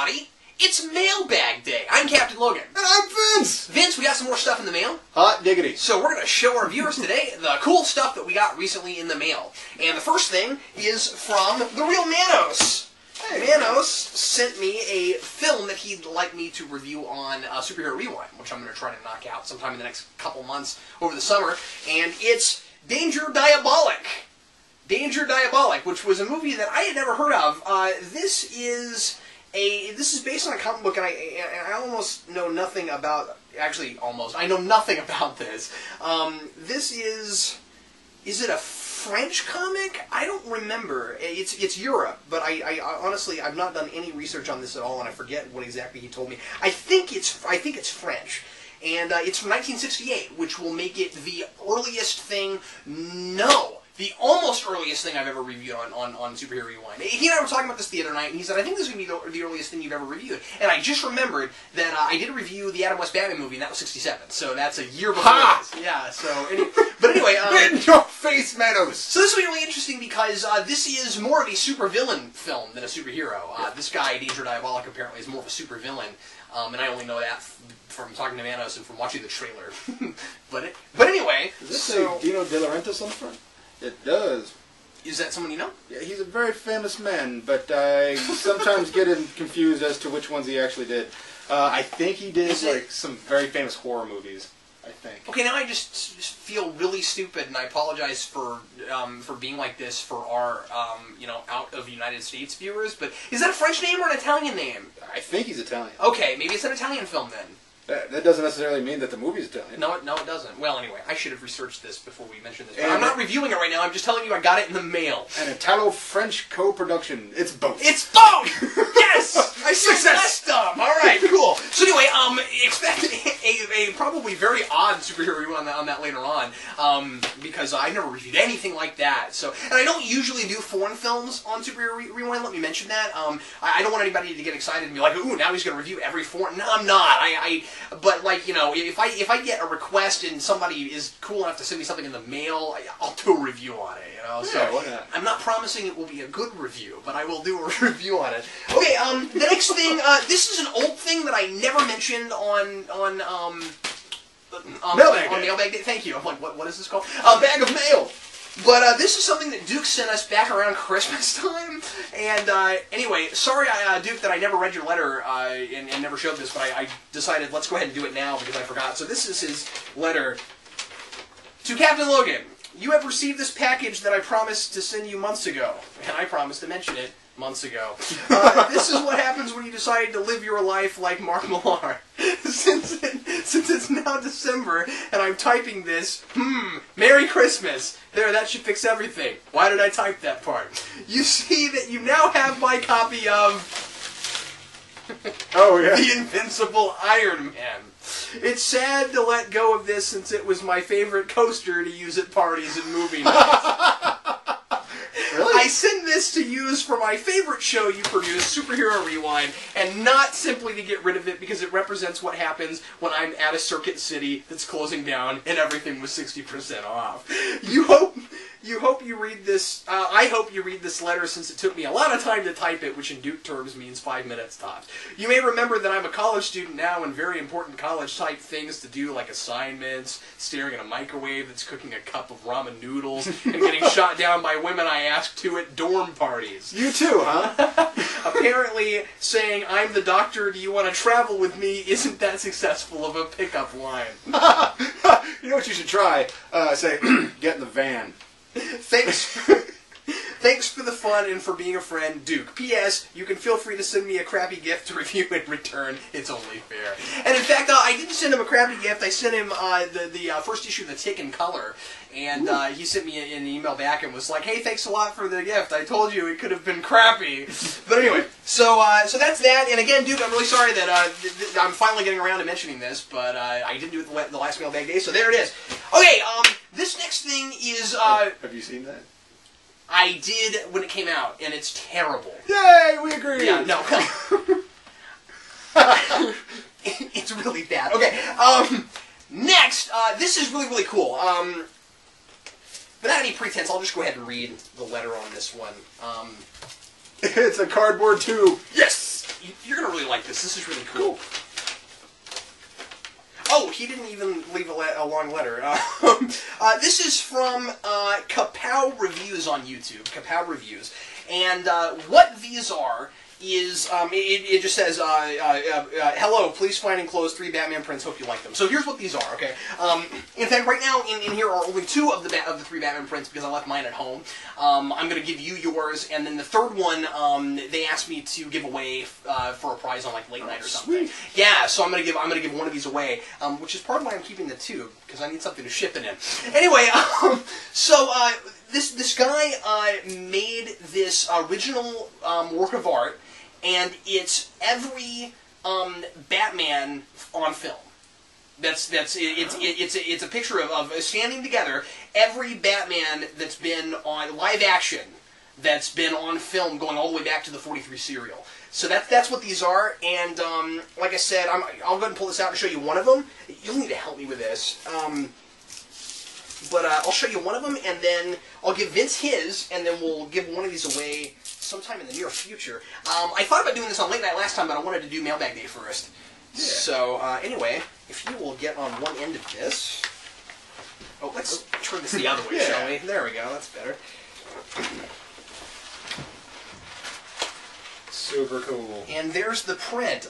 everybody. It's Mailbag Day. I'm Captain Logan. And I'm Vince! Vince, we got some more stuff in the mail. Hot diggity. So we're going to show our viewers today the cool stuff that we got recently in the mail. And the first thing is from the real Manos. Hey. Manos sent me a film that he'd like me to review on Superhero Rewind, which I'm going to try to knock out sometime in the next couple months over the summer. And it's Diabolic. Diabolic, which was a movie that I had never heard of. This is based on a comic book, and I almost know nothing about. Actually, almost. I know nothing about this. This is it a French comic? I don't remember. It's Europe, but I honestly I've not done any research on this at all, and I forget what exactly he told me. I think it's French. And it's from 1968, which will make it the earliest thing. No, the almost earliest thing I've ever reviewed on Superhero Rewind. He and I were talking about this the other night, and he said, I think this is going to be the earliest thing you've ever reviewed. And I just remembered that I did review the Adam West Batman movie, and that was 67. So that's a year before this. Yeah, so... but anyway... in your face, Manos! So this will be really interesting because this is more of a supervillain film than a superhero. This guy, Diabolic, apparently is more of a supervillain. And I only know that from talking to Manos and from watching the trailer. but anyway... Does this say Dino De Laurentiis on the front? It does. Is that someone you know? Yeah, he's a very famous man, but I sometimes get him confused as to which ones he actually did. I think he did like some very famous horror movies. I think. Okay, now I just feel really stupid, and I apologize for being like this for our out of United States viewers. But is that a French name or an Italian name? I think he's Italian. Okay, maybe it's an Italian film then. That doesn't necessarily mean that the movie's Italian. No, it doesn't. Well, anyway, I should have researched this before we mentioned this. But I'm not reviewing it right now. I'm just telling you I got it in the mail. An Italo-French co-production. It's both. It's both! Yes! I successed them! Alright, cool. So anyway, expect a probably very odd superhero review on that later on, because I never reviewed anything like that. So, and I don't usually do foreign films on Superhero Rewind, let me mention that. I don't want anybody to get excited and be like, ooh, now he's going to review every foreign... No, I'm not. But, like, if I get a request and somebody is cool enough to send me something in the mail, I'll do a review on it, Yeah, so I'm not promising it will be a good review, but I will do a review on it. Okay, the next thing, this is an old thing that I never mentioned on Mailbag Day. Thank you. I'm like, what is this called? A bag of mail! But this is something that Duke sent us back around Christmas time. And anyway, sorry, Duke, that I never read your letter and never showed this, but I decided let's go ahead and do it now because I forgot. So this is his letter to Captain Logan. You have received this package that I promised to send you months ago, and I promised to mention it months ago. This is what happens when you decide to live your life like Mark Millar. Since it's now December and I'm typing this, Merry Christmas. There, that should fix everything. Why did I type that part? You see that you now have my copy of The Invincible Iron Man. It's sad to let go of this since it was my favorite coaster to use at parties and movie nights. Really? I send this to use for my favorite show you produce, Superhero Rewind, and not simply to get rid of it because it represents what happens when I'm at a circuit city that's closing down and everything was 60% off. I hope you read this letter since it took me a lot of time to type it, which in Duke terms means 5 minutes tops. You may remember that I'm a college student now and very important college-type things to do like assignments, staring at a microwave that's cooking a cup of ramen noodles, and getting shot down by women I asked to at dorm parties. You too, huh? Apparently, saying, I'm the doctor, do you want to travel with me, isn't that successful of a pickup line. You know what you should try? Say, get in the van. Thanks for the fun and for being a friend, Duke. P.S. You can feel free to send me a crappy gift to review in return. It's only fair. And in fact, I didn't send him a crappy gift. I sent him the first issue of The Tick in color. And he sent me an email back and was like, hey, thanks a lot for the gift. I told you it could have been crappy. But anyway, so that's that. And again, Duke, I'm really sorry that I'm finally getting around to mentioning this, but I didn't do it the last Mailbag Day, so there it is. Okay, this next thing is... have you seen that? I did when it came out, and it's terrible. Yay, we agree! Yeah, no. It's really bad. Okay, next, this is really, really cool. Without any pretense, I'll just go ahead and read the letter on this one. It's a cardboard tube. Yes! you're going to really like this. This is really cool. Oh, he didn't even leave a long letter. This is from Kapow Reviews on YouTube. Kapow Reviews. And what these are is, it just says, hello, please find enclosed 3 Batman prints, hope you like them. So here's what these are, okay? In fact, right now, in here are only 2 of the 3 Batman prints, because I left mine at home. I'm going to give you yours, and then the third one, they asked me to give away for a prize on, like, late night or something. Sweet. Yeah, so I'm going to give one of these away, which is part of why I'm keeping the 2, because I need something to ship it in. Anyway, this guy made this original work of art, and it's every Batman on film. It's a picture of standing together every Batman that's been on live action, that's been on film, going all the way back to the 43 serial. So that's what these are. And like I said, I'll go ahead and pull this out and show you one of them. You'll need to help me with this. But I'll show you one of them, and then I'll give Vince his, and then we'll give one of these away sometime in the near future. I thought about doing this on late night last time, but I wanted to do Mailbag Day first. Yeah. So, anyway, if you will get on one end of this... Oh, let's turn this the other way, shall we? There we go, that's better. Super cool. And there's the print.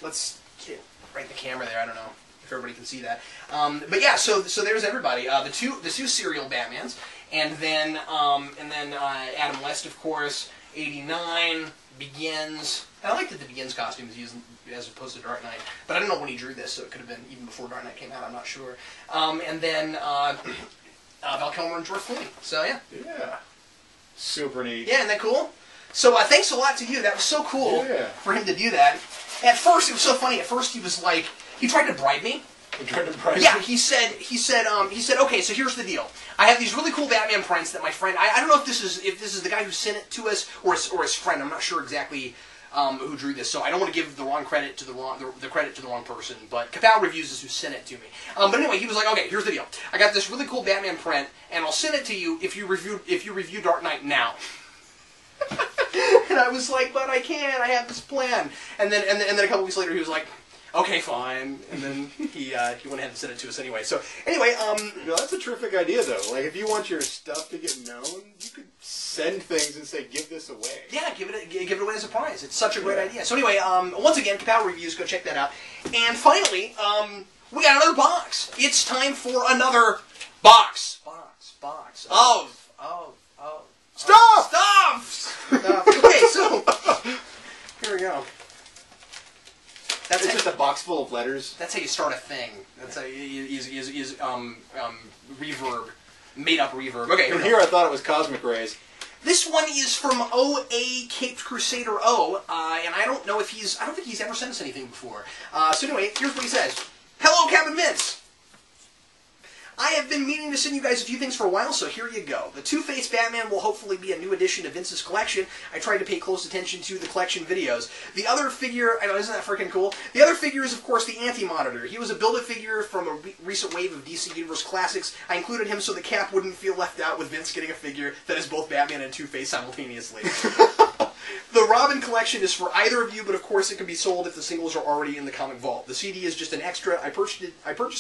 Let's get it right in the camera there, I don't know if everybody can see that. But yeah, so there's everybody. The two serial Batmans, and then Adam West, of course. 89 Begins. I like that the Begins costume is used as opposed to Dark Knight, but I don't know when he drew this, so it could have been even before Dark Knight came out. I'm not sure. And then Val Kilmer and George Clooney. So yeah. Yeah. Super neat. Yeah, isn't that cool? So thanks a lot to you. That was so cool for him to do that. At first, it was so funny. At first, he was like, he tried to bribe me. He tried to bribe Yeah, me? he said, okay, so here's the deal. I have these really cool Batman prints that my friend, I don't know if this is the guy who sent it to us or his friend. I'm not sure exactly who drew this, so I don't want to give the wrong credit to the credit to the wrong person. But Kapow Reviews is who sent it to me. But anyway, he was like, okay, here's the deal. I got this really cool Batman print, and I'll send it to you if you review Dark Knight now. And I was like, but I can't. I have this plan. And then a couple weeks later, he was like, okay, fine. And then he went ahead and sent it to us anyway. So anyway, no, that's a terrific idea though. Like if you want your stuff to get known, you could send things and say, give this away. Yeah, give it away as a prize. It's such a great idea. So anyway, once again, Kapow Reviews, go check that out. And finally, we got another box. It's time for another box of stuff. Okay, so here we go. That's just a box full of letters. That's how you start a thing. That's how you use reverb, made up reverb. Okay, here I thought it was cosmic rays. This one is from O.A. Caped Crusader O, and I don't think he's ever sent us anything before. So anyway, here's what he says. Hello, Captain Vince. I have been meaning to send you guys a few things for a while, so here you go. The Two-Face Batman will hopefully be a new addition to Vince's collection. I tried to pay close attention to the collection videos. The other figure, I know, isn't that freaking cool? The other figure is, of course, the Anti-Monitor. He was a Build-A-Figure from a recent wave of DC Universe Classics. I included him so the Cap wouldn't feel left out with Vince getting a figure that is both Batman and Two-Face simultaneously. The Robin collection is for either of you, but of course it can be sold if the singles are already in the comic vault. The CD is just an extra. I purchased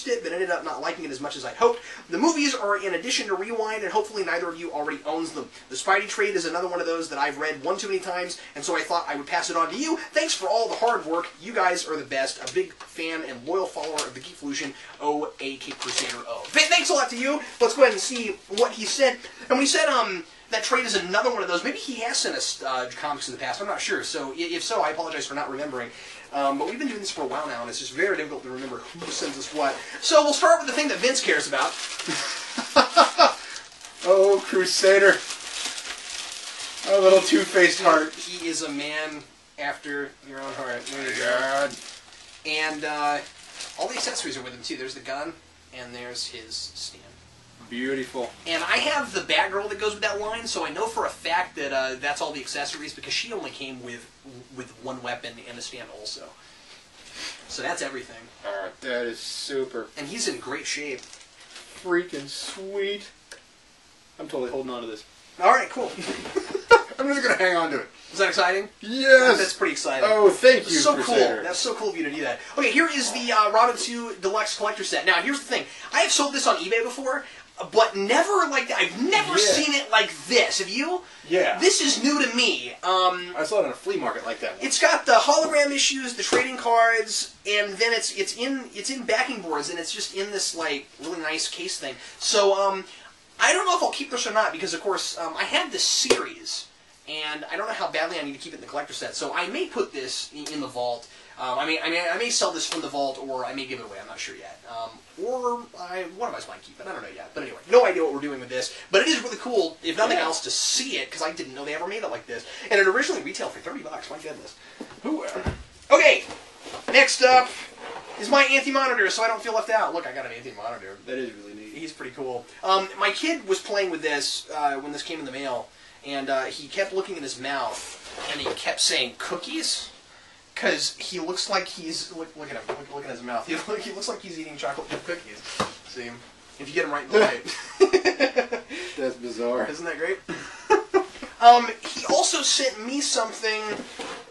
it, but ended up not liking it as much as I'd hoped. The movies are in addition to Rewind, and hopefully neither of you already owns them. The Spidey trade is another one of those that I've read one too many times, and so I thought I would pass it on to you. Thanks for all the hard work. You guys are the best. A big fan and loyal follower of the Geekvolution, O.A. Cape Crusader O. Thanks a lot to you. Let's go ahead and see what he said. And when he said, that trade is another one of those. Maybe he has sent us comics in the past. I'm not sure. So if so, I apologize for not remembering. But we've been doing this for a while now, and it's just very difficult to remember who sends us what. So we'll start with the thing that Vince cares about. Oh, Crusader. A little two-faced heart. He is a man after your own heart. There you go. And all the accessories are with him, too. There's the gun, and there's his stand. Beautiful. And I have the Batgirl that goes with that line, so I know for a fact that that's all the accessories, because she only came with one weapon and a stand also. So that's everything. Alright, that is super. And he's in great shape. Freaking sweet. I'm totally holding on to this. Alright, cool. I'm just going to hang on to it. Is that exciting? Yes! That's pretty exciting. Oh, thank you, so Crusader. cool. That's so cool of you to do that. Okay, here is the Robin 2 Deluxe Collector Set. Now, here's the thing. I have sold this on eBay before, but never like that. I've never seen it like this. Have you? Yeah. This is new to me. I saw it on a flea market like that one. It's got the hologram issues, the trading cards, and then it's in backing boards, and it's just in this like really nice case thing. So I don't know if I'll keep this or not because of course I have this series. And I don't know how badly I need to keep it in the collector set, so I may put this in the vault. I may sell this from the vault, or I may give it away. I'm not sure yet. One of us might keep it. I don't know yet. But anyway, no idea what we're doing with this. But it is really cool, if nothing else, to see it because I didn't know they ever made it like this. And it originally retailed for $30. My goodness. Okay. Next up is my anti-monitor, so I don't feel left out. Look, I got an anti-monitor. That is really neat. He's pretty cool. My kid was playing with this when this came in the mail. And he kept looking in his mouth, and he kept saying cookies, because he looks like he's look at him, look at his mouth. He looks like he's eating chocolate chip cookies. See, if you get him right in the light. That's bizarre. Isn't that great? He also sent me something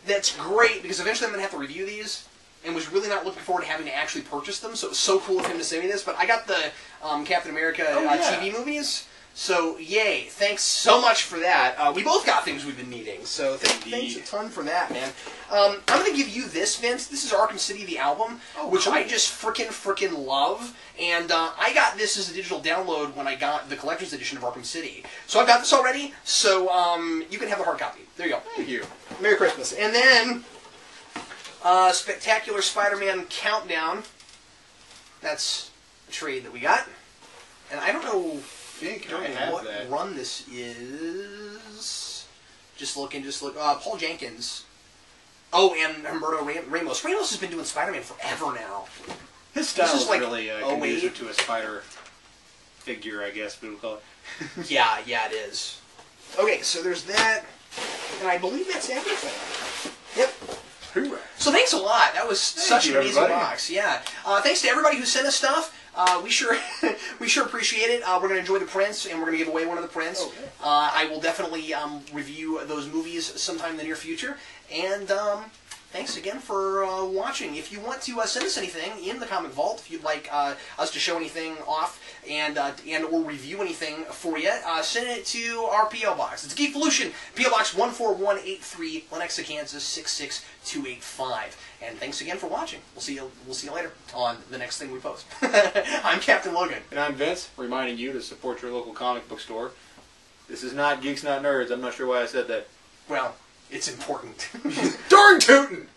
that's great because eventually I'm gonna have to review these, and was really not looking forward to having to actually purchase them. So it was so cool of him to send me this. But I got the Captain America TV movies. So, yay. Thanks so much for that. We both got things we've been needing, so thanks a ton for that, man. I'm going to give you this, Vince. This is Arkham City, the album, which cool. I just frickin' love. And I got this as a digital download when I got the collector's edition of Arkham City. So I've got this already, so you can have the hard copy. There you go. Thank you. Merry Christmas. And then, Spectacular Spider-Man Countdown. That's a trade that we got. And I don't know... what run this is. Just look. Paul Jenkins. Oh, and Humberto Ramos. Ramos has been doing Spider-Man forever now. His style is like really conducive to a spider figure, I guess we would call it. yeah, it is. Okay, so there's that. And I believe that's everything. Yep. Hoorah. So thanks a lot. That was such an amazing box. Yeah. Thanks to everybody who sent us stuff. We sure appreciate it. We're going to enjoy the prints, and we're going to give away one of the prints. Okay. I will definitely review those movies sometime in the near future. And thanks again for watching. If you want to send us anything in the Comic Vault, if you'd like us to show anything off and or review anything for you, send it to our P.O. Box. It's Geekvolution, P.O. Box 14183, Lenexa, Kansas 66285. And thanks again for watching. We'll see you later on the next thing we post. I'm Captain Logan. And I'm Vince, reminding you to support your local comic book store. This is not Geeks Not Nerds. I'm not sure why I said that. Well, it's important. Darn tootin'!